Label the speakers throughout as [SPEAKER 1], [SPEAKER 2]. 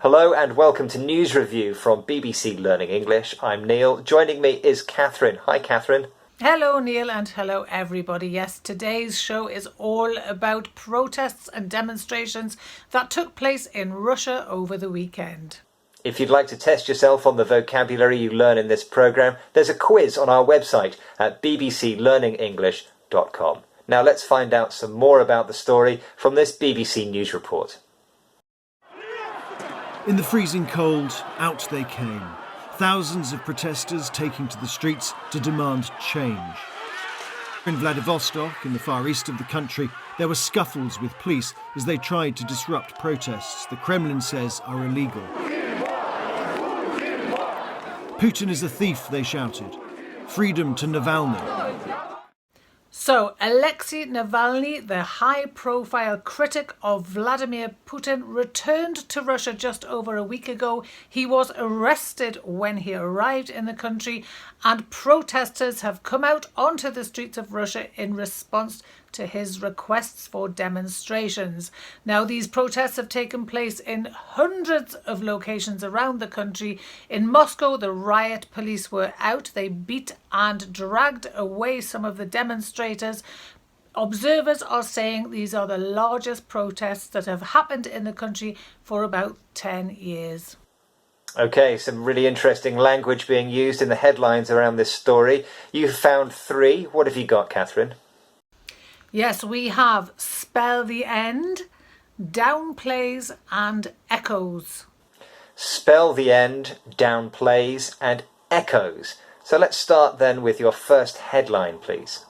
[SPEAKER 1] Hello and welcome to News Review from BBC Learning English. I'm Neil. Joining me is Catherine. Hi, Catherine.
[SPEAKER 2] Hello, Neil, and hello, everybody. Yes, today's show is all about protests and demonstrations that took place in Russia over the weekend.
[SPEAKER 1] If you'd like to test yourself on the vocabulary you learn in this programme, there's a quiz on our website at bbclearningenglish.com. Now let's find out some more about the story from this BBC News report.
[SPEAKER 3] In the freezing cold, out they came. Thousands of protesters taking to the streets to demand change. In Vladivostok, in the far east of the country, there were scuffles with police as they tried to disrupt protests the Kremlin says are illegal. Putin is a thief, they shouted. Freedom to Navalny.
[SPEAKER 2] So, Alexei Navalny, the high-profile critic of Vladimir Putin, returned to Russia just over a week ago. He was arrested when he arrived in the country, and protesters have come out onto the streets of Russia in response to his requests for demonstrations. Now, these protests have taken place in hundreds of locations around the country. In Moscow, the riot police were out. They beat and dragged away some of the demonstrators. Observers are saying these are the largest protests that have happened in the country for about 10 years.
[SPEAKER 1] Okay, some really interesting language being used in the headlines around this story. You've found 3. What have you got, Catherine?
[SPEAKER 2] Yes, we have spell the end, downplays and echoes.
[SPEAKER 1] Spell the end, downplays and echoes. So let's start then with your first headline, please.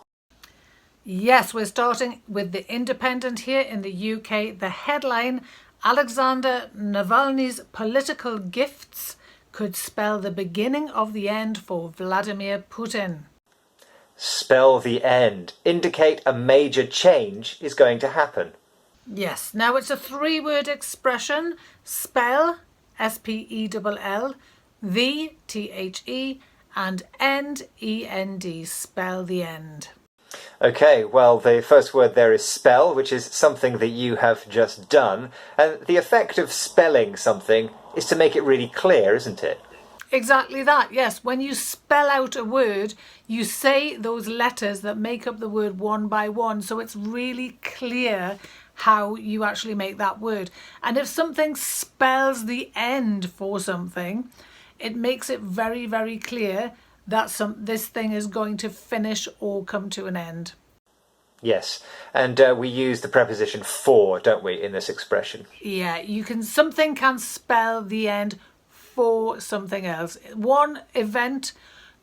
[SPEAKER 2] Yes, we're starting with The Independent here in the UK. The headline, Alexander Navalny's political gifts could spell the beginning of the end for Vladimir Putin.
[SPEAKER 1] Spell the end. Indicate a major change is going to happen.
[SPEAKER 2] Yes, now it's a 3-word expression. Spell, S-P-E-L-L, the, T-H-E, and end, E-N-D, spell the end.
[SPEAKER 1] Okay, well, the first word there is spell, which is something that you have just done. And the effect of spelling something is to make it really clear, isn't it?
[SPEAKER 2] Exactly that, yes. When you spell out a word, you say those letters that make up the word one by one, so it's really clear how you actually make that word. And if something spells the end for something, it makes it very, very clear that this thing is going to finish or come to an end.
[SPEAKER 1] Yes, and we use the preposition for, don't we, in this expression?
[SPEAKER 2] Yeah, something can spell the end for something else. One event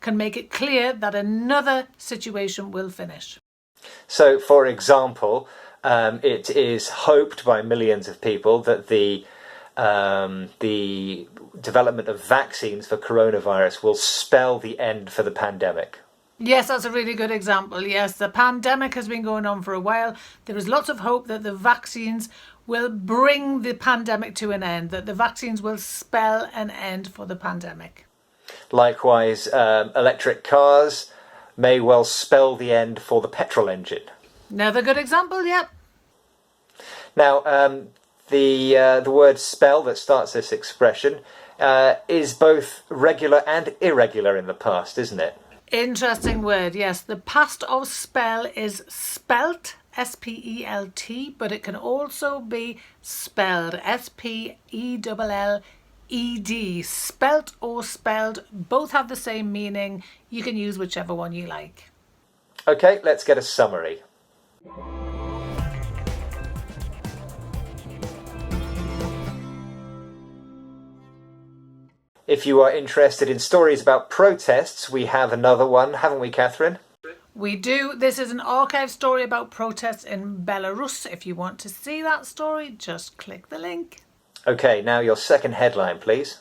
[SPEAKER 2] can make it clear that another situation will finish.
[SPEAKER 1] So, for example, it is hoped by millions of people that the development of vaccines for coronavirus will spell the end for the pandemic.
[SPEAKER 2] Yes, that's a really good example. Yes, the pandemic has been going on for a while. There is lots of hope that the vaccines will bring the pandemic to an end, that the vaccines will spell an end for the pandemic.
[SPEAKER 1] Likewise, electric cars may well spell the end for the petrol engine.
[SPEAKER 2] Another good example, yep.
[SPEAKER 1] Now, the word spell that starts this expression is both regular and irregular in the past, isn't it?
[SPEAKER 2] Interesting word, yes. The past of spell is spelt, S-P-E-L-T, but it can also be spelled, S-P-E-L-L-E-D. Spelt or spelled, both have the same meaning. You can use whichever one you like.
[SPEAKER 1] Okay, let's get a summary. If you are interested in stories about protests, we have another one, haven't we, Catherine?
[SPEAKER 2] We do. This is an archive story about protests in Belarus. If you want to see that story, just click the link.
[SPEAKER 1] Okay, now your second headline, please.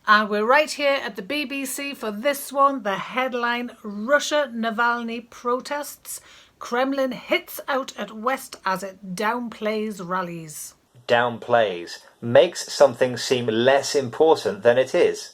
[SPEAKER 2] And we're right here at the BBC for this one. The headline, Russia Navalny protests. Kremlin hits out at West as it downplays rallies.
[SPEAKER 1] Downplays. Makes something seem less important than it is.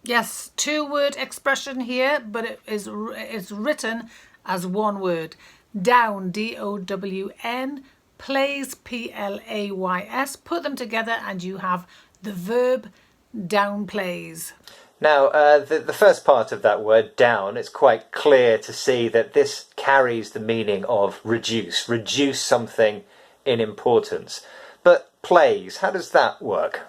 [SPEAKER 2] Yes, 2-word expression here, but it's written as one word. Down, D-O-W-N, plays, P-L-A-Y-S. Put them together and you have the verb downplays.
[SPEAKER 1] Now, the first part of that word, down, it's quite clear to see that this carries the meaning of reduce something in importance. But plays, how does that work?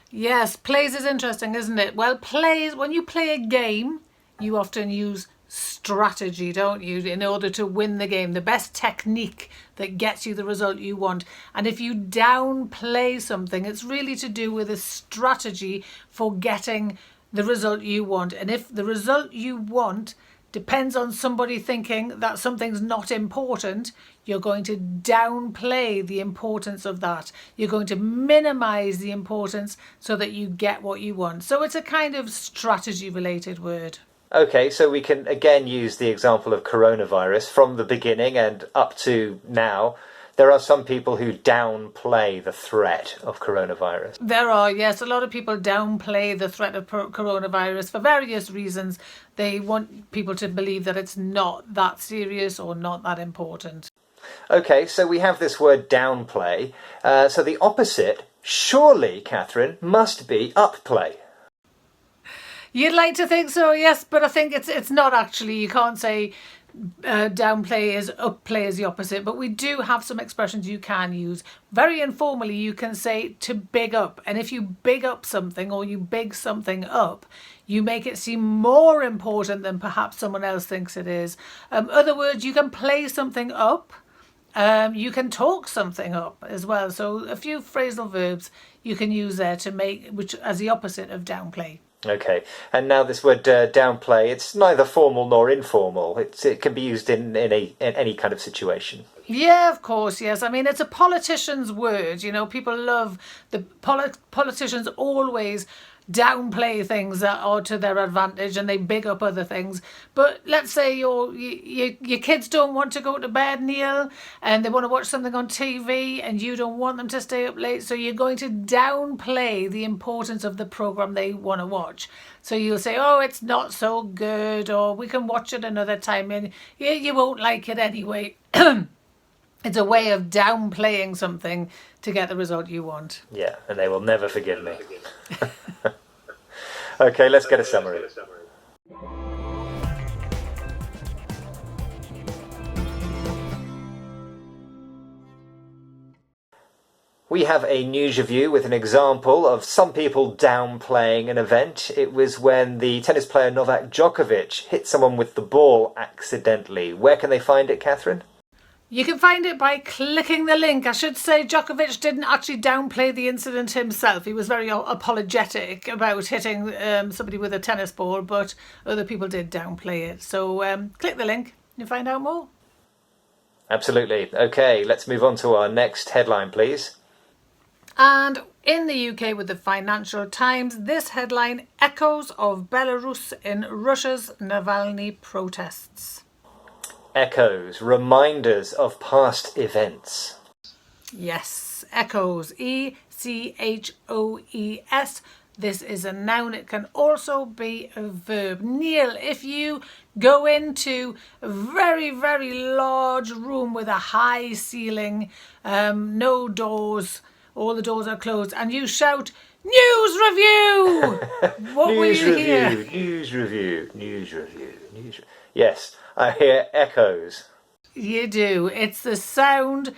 [SPEAKER 2] Yes, plays is interesting, isn't it? Well, plays, when you play a game, you often use strategy, don't you, in order to win the game, the best technique that gets you the result you want. And if you downplay something, it's really to do with a strategy for getting the result you want. And if the result you want depends on somebody thinking that something's not important, you're going to downplay the importance of that. You're going to minimize the importance so that you get what you want. So it's a kind of strategy related word.
[SPEAKER 1] Okay, so we can again use the example of coronavirus from the beginning and up to now. There are some people who downplay the threat of coronavirus.
[SPEAKER 2] There are, yes. A lot of people downplay the threat of coronavirus for various reasons. They want people to believe that it's not that serious or not that important.
[SPEAKER 1] Okay, so we have this word downplay. So the opposite, surely, Catherine, must be upplay.
[SPEAKER 2] You'd like to think so, yes, but I think it's not actually. You can't say downplay is upplay is the opposite, but we do have some expressions you can use. Very informally, you can say to big up, and if you big up something or you big something up, you make it seem more important than perhaps someone else thinks it is. Other words, you can play something up. You can talk something up as well. So a few phrasal verbs you can use there to make, which as the opposite of downplay.
[SPEAKER 1] Okay, and now this word downplay, it's neither formal nor informal. It can be used in any kind of situation.
[SPEAKER 2] Yeah, of course, yes. I mean, it's a politician's word. You know, people love the politicians always downplay things that are to their advantage and they big up other things. But let's say your kids don't want to go to bed, Neil, and they want to watch something on TV and you don't want them to stay up late, so you're going to downplay the importance of the program they want to watch. So you'll say, oh, it's not so good, or we can watch it another time, and you won't like it anyway. It's a way of downplaying something to get the result you want.
[SPEAKER 1] Yeah, and they will never forgive me. Okay, let's get a summary. We have a news review with an example of some people downplaying an event. It was when the tennis player Novak Djokovic hit someone with the ball accidentally. Where can they find it, Catherine?
[SPEAKER 2] You can find it by clicking the link. I should say Djokovic didn't actually downplay the incident himself. He was very apologetic about hitting somebody with a tennis ball, but other people did downplay it. So click the link and you find out more.
[SPEAKER 1] Absolutely. Okay, let's move on to our next headline, please.
[SPEAKER 2] And in the UK with the Financial Times, this headline, echoes of Belarus in Russia's Navalny protests.
[SPEAKER 1] Echoes, reminders of past events.
[SPEAKER 2] Yes, echoes, E-C-H-O-E-S. This is a noun. It can also be a verb. Neil, if you go into a very, very large room with a high ceiling, no doors, all the doors are closed, and you shout, news review! What will you hear?
[SPEAKER 1] News review. Yes, I hear echoes.
[SPEAKER 2] You do. It's the sound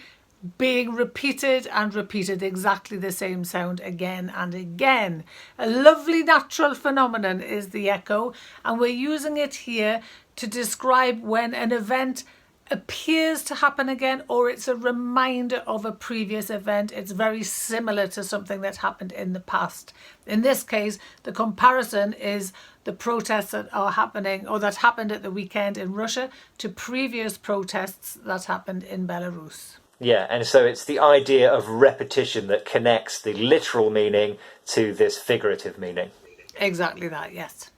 [SPEAKER 2] being repeated and repeated, exactly the same sound again and again. A lovely natural phenomenon is the echo, and we're using it here to describe when an event appears to happen again, or it's a reminder of a previous event. It's very similar to something that happened in the past. In this case, the comparison is the protests that are happening, or that happened at the weekend in Russia, to previous protests that happened in Belarus.
[SPEAKER 1] Yeah, and so it's the idea of repetition that connects the literal meaning to this figurative meaning.
[SPEAKER 2] Exactly that, yes.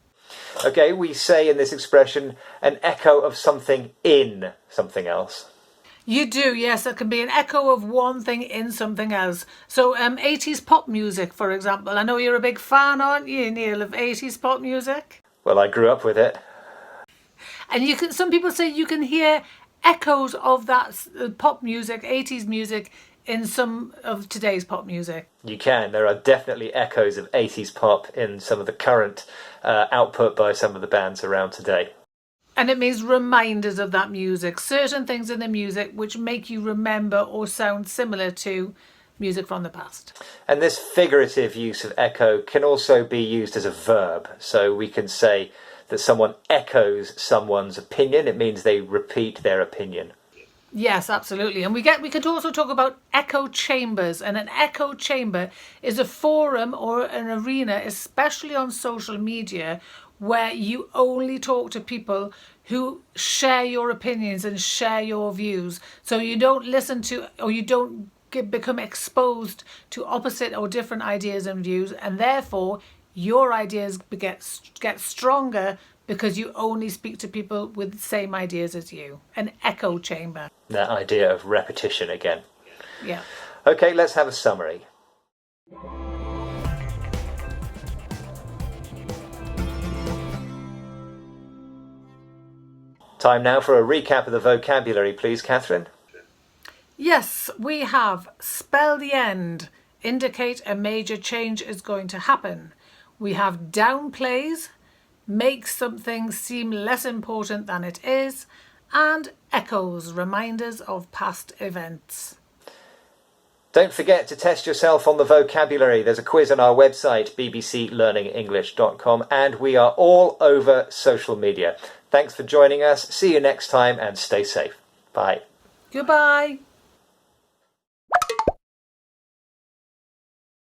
[SPEAKER 1] Okay, we say in this expression an echo of something in something else.
[SPEAKER 2] You do, yes. It can be an echo of one thing in something else. So 80s pop music, for example. I know you're a big fan, aren't you, Neil, of 80s pop music?
[SPEAKER 1] Well, I grew up with it.
[SPEAKER 2] And some people say you can hear echoes of that pop music, 80s music, in some of today's pop music.
[SPEAKER 1] You can. There are definitely echoes of 80s pop in some of the current output by some of the bands around today.
[SPEAKER 2] And it means reminders of that music, certain things in the music which make you remember or sound similar to music from the past.
[SPEAKER 1] And this figurative use of echo can also be used as a verb. So we can say that someone echoes someone's opinion. It means they repeat their opinion.
[SPEAKER 2] Yes, absolutely. And we could also talk about echo chambers. And an echo chamber is a forum or an arena, especially on social media, where you only talk to people who share your opinions and share your views. So you don't listen to, or you don't become exposed to opposite or different ideas and views, and therefore your ideas get stronger because you only speak to people with the same ideas as you. An echo chamber.
[SPEAKER 1] That idea of repetition again.
[SPEAKER 2] Yeah.
[SPEAKER 1] Okay, let's have a summary. Time now for a recap of the vocabulary, please, Catherine.
[SPEAKER 2] Yes, we have spell the end, indicate a major change is going to happen. We have downplays, make something seem less important than it is, and echoes, reminders of past events.
[SPEAKER 1] Don't forget to test yourself on the vocabulary. There's a quiz on our website, bbclearningenglish.com, and we are all over social media. Thanks for joining us. See you next time and stay safe. Bye.
[SPEAKER 2] Goodbye.